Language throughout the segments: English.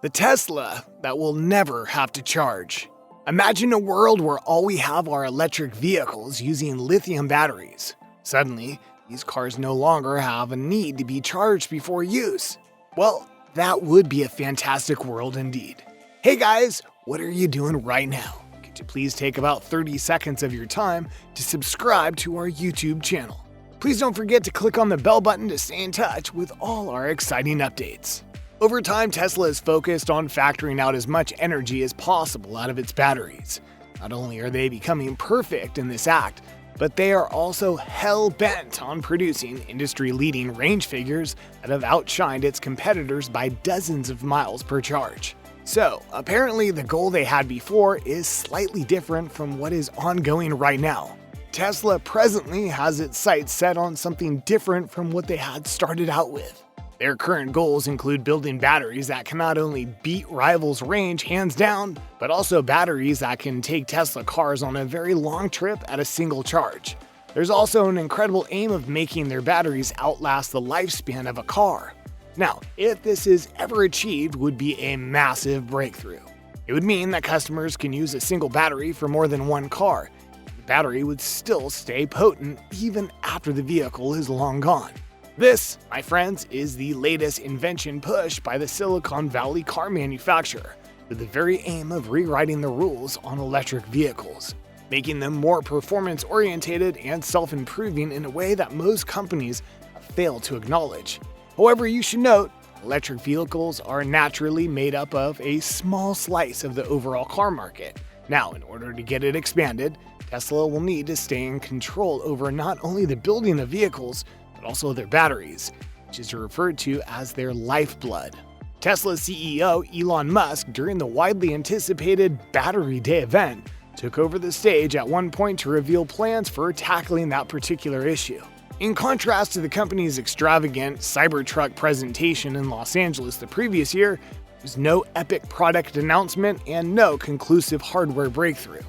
The Tesla that will never have to charge. Imagine a world where all we have are electric vehicles using lithium batteries. Suddenly, these cars no longer have a need to be charged before use. Well, that would be a fantastic world indeed. Hey guys, what are you doing right now? Could you please take about 30 seconds of your time to subscribe to our YouTube channel? Please don't forget to click on the bell button to stay in touch with all our exciting updates. Over time, Tesla is focused on factoring out as much energy as possible out of its batteries. Not only are they becoming perfect in this act, but they are also hell-bent on producing industry-leading range figures that have outshined its competitors by dozens of miles per charge. So, apparently the goal they had before is slightly different from what is ongoing right now. Tesla presently has its sights set on something different from what they had started out with. Their current goals include building batteries that can not only beat rivals' range hands down, but also batteries that can take Tesla cars on a very long trip at a single charge. There's also an incredible aim of making their batteries outlast the lifespan of a car. Now, if this is ever achieved, would be a massive breakthrough. It would mean that customers can use a single battery for more than one car. The battery would still stay potent even after the vehicle is long gone. This, my friends, is the latest invention push by the Silicon Valley car manufacturer, with the very aim of rewriting the rules on electric vehicles, making them more performance-oriented and self-improving in a way that most companies have failed to acknowledge. However, you should note, electric vehicles are naturally made up of a small slice of the overall car market. Now, in order to get it expanded, Tesla will need to stay in control over not only the building of vehicles, but also their batteries, which is referred to as their lifeblood. Tesla CEO Elon Musk, during the widely anticipated Battery Day event, took over the stage at one point to reveal plans for tackling that particular issue. In contrast to the company's extravagant Cybertruck presentation in Los Angeles the previous year, there was no epic product announcement and no conclusive hardware breakthrough.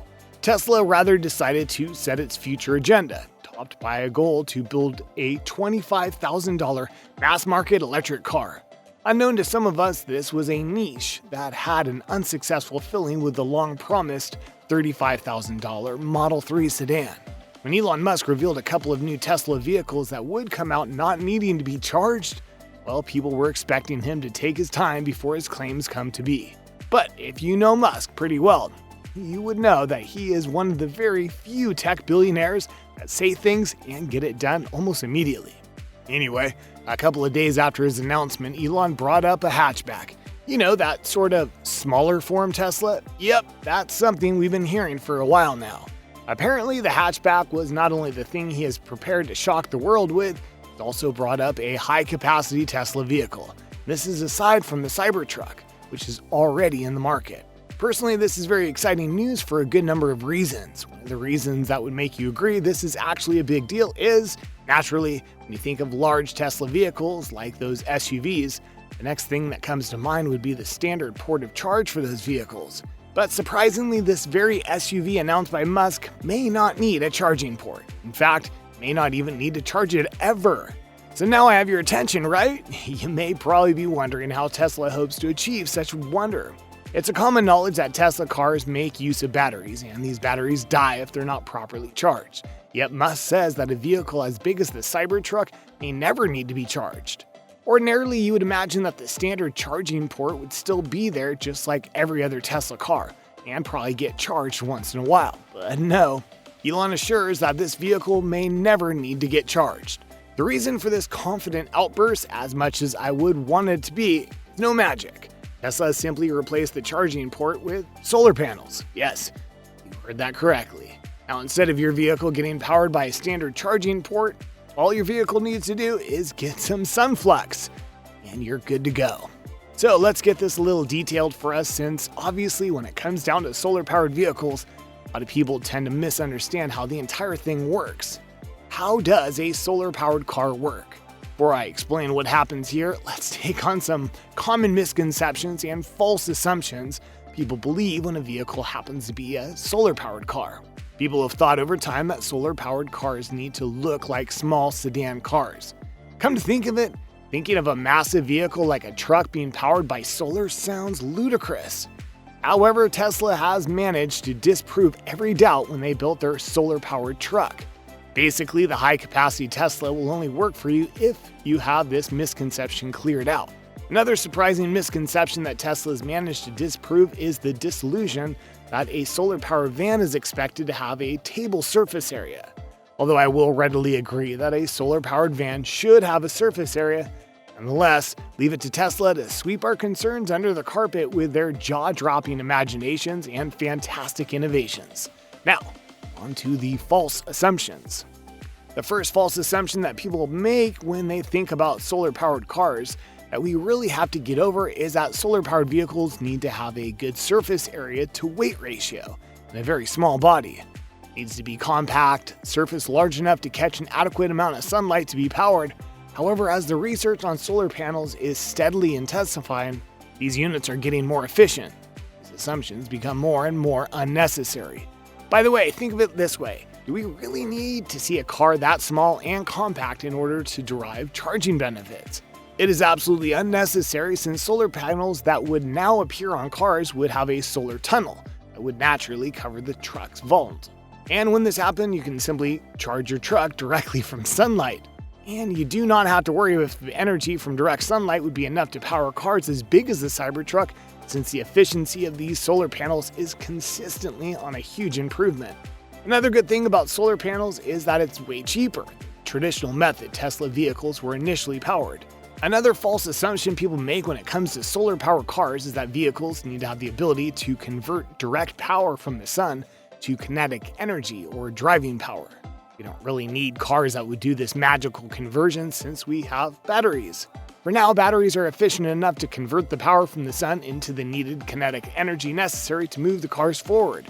Tesla rather decided to set its future agenda, topped by a goal to build a $25,000 mass-market electric car. Unknown to some of us, this was a niche that had an unsuccessful filling with the long-promised $35,000 Model 3 sedan. When Elon Musk revealed a couple of new Tesla vehicles that would come out not needing to be charged, well, people were expecting him to take his time before his claims come to be. But if you know Musk pretty well, you would know that he is one of the very few tech billionaires that say things and get it done almost immediately. Anyway, a couple of days after his announcement, Elon brought up a hatchback. You know, that sort of smaller form Tesla? Yep, that's something we've been hearing for a while now. Apparently, the hatchback was not only the thing he is prepared to shock the world with, he's also brought up a high-capacity Tesla vehicle. This is aside from the Cybertruck, which is already in the market. Personally, this is very exciting news for a good number of reasons. One of the reasons that would make you agree this is actually a big deal is, naturally, when you think of large Tesla vehicles like those SUVs, the next thing that comes to mind would be the standard port of charge for those vehicles. But surprisingly, this very SUV announced by Musk may not need a charging port. In fact, may not even need to charge it ever. So now I have your attention, right? You may probably be wondering how Tesla hopes to achieve such wonder. It's a common knowledge that Tesla cars make use of batteries, and these batteries die if they're not properly charged. Yet Musk says that a vehicle as big as the Cybertruck may never need to be charged. Ordinarily, you would imagine that the standard charging port would still be there just like every other Tesla car, and probably get charged once in a while. But no, Elon assures that this vehicle may never need to get charged. The reason for this confident outburst, as much as I would want it to be, is no magic. Tesla simply replaced the charging port with solar panels. Yes, you heard that correctly. Now, instead of your vehicle getting powered by a standard charging port, all your vehicle needs to do is get some sun flux, and you're good to go. So let's get this a little detailed for us, since obviously when it comes down to solar-powered vehicles, a lot of people tend to misunderstand how the entire thing works. How does a solar-powered car work? Before I explain what happens here, let's take on some common misconceptions and false assumptions people believe when a vehicle happens to be a solar-powered car. People have thought over time that solar-powered cars need to look like small sedan cars. Come to think of it, Thinking of a massive vehicle like a truck being powered by solar sounds ludicrous. However, Tesla has managed to disprove every doubt when they built their solar-powered truck. Basically, the high-capacity Tesla will only work for you if you have this misconception cleared out. Another surprising misconception that Tesla has managed to disprove is the disillusion that a solar-powered van is expected to have a table surface area. Although I will readily agree that a solar-powered van should have a surface area, nonetheless, leave it to Tesla to sweep our concerns under the carpet with their jaw-dropping imaginations and fantastic innovations. Now, on to the false assumptions. The first false assumption that people make when they think about solar-powered cars that we really have to get over is that solar-powered vehicles need to have a good surface area to weight ratio and a very small body. It needs to be compact, surface large enough to catch an adequate amount of sunlight to be powered. However, as the research on solar panels is steadily intensifying, these units are getting more efficient. These assumptions become more and more unnecessary. By the way, think of it this way. Do we really need to see a car that small and compact in order to derive charging benefits? It is absolutely unnecessary since solar panels that would now appear on cars would have a solar tunnel that would naturally cover the truck's vault. And when this happens, you can simply charge your truck directly from sunlight. And you do not have to worry if the energy from direct sunlight would be enough to power cars as big as the Cybertruck, since the efficiency of these solar panels is consistently on a huge improvement. Another good thing about solar panels is that it's way cheaper. Traditional method Tesla vehicles were initially powered. Another false assumption people make when it comes to solar-powered cars is that vehicles need to have the ability to convert direct power from the sun to kinetic energy or driving power. We don't really need cars that would do this magical conversion since we have batteries. For now, batteries are efficient enough to convert the power from the sun into the needed kinetic energy necessary to move the cars forward.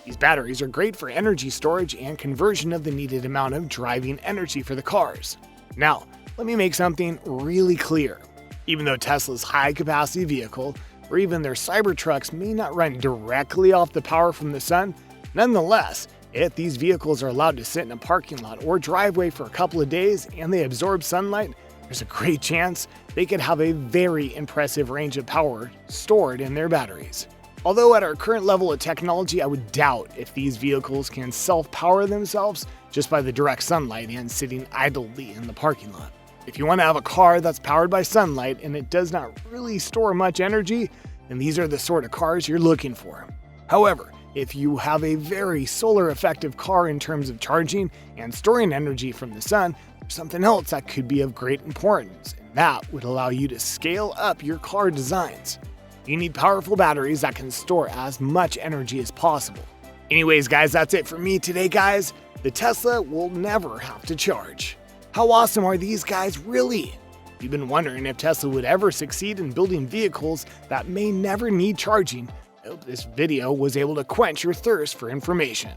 These batteries are great for energy storage and conversion of the needed amount of driving energy for the cars. Now, let me make something really clear. Even though Tesla's high-capacity vehicle, or even their Cybertrucks, may not run directly off the power from the sun, nonetheless, if these vehicles are allowed to sit in a parking lot or driveway for a couple of days and they absorb sunlight, there's a great chance they could have a very impressive range of power stored in their batteries. Although at our current level of technology, I would doubt if these vehicles can self-power themselves just by the direct sunlight and sitting idly in the parking lot. If you want to have a car that's powered by sunlight and it does not really store much energy, then these are the sort of cars you're looking for. However, if you have a very solar effective car in terms of charging and storing energy from the sun, there's something else that could be of great importance, and that would allow you to scale up your car designs. You need powerful batteries that can store as much energy as possible. Anyways, guys, that's it for me today, guys. The Tesla will never have to charge. How awesome are these guys really? You've been wondering if Tesla would ever succeed in building vehicles that may never need charging. I hope this video was able to quench your thirst for information.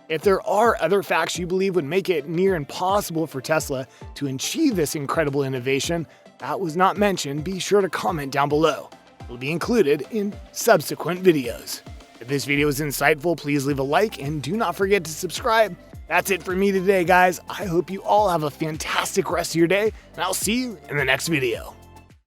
If there are other facts you believe would make it near impossible for Tesla to achieve this incredible innovation that was not mentioned, be sure to comment down below. It will be included in subsequent videos. If this video was insightful, please leave a like and do not forget to subscribe. That's it for me today, guys. I hope you all have a fantastic rest of your day, and I'll see you in the next video.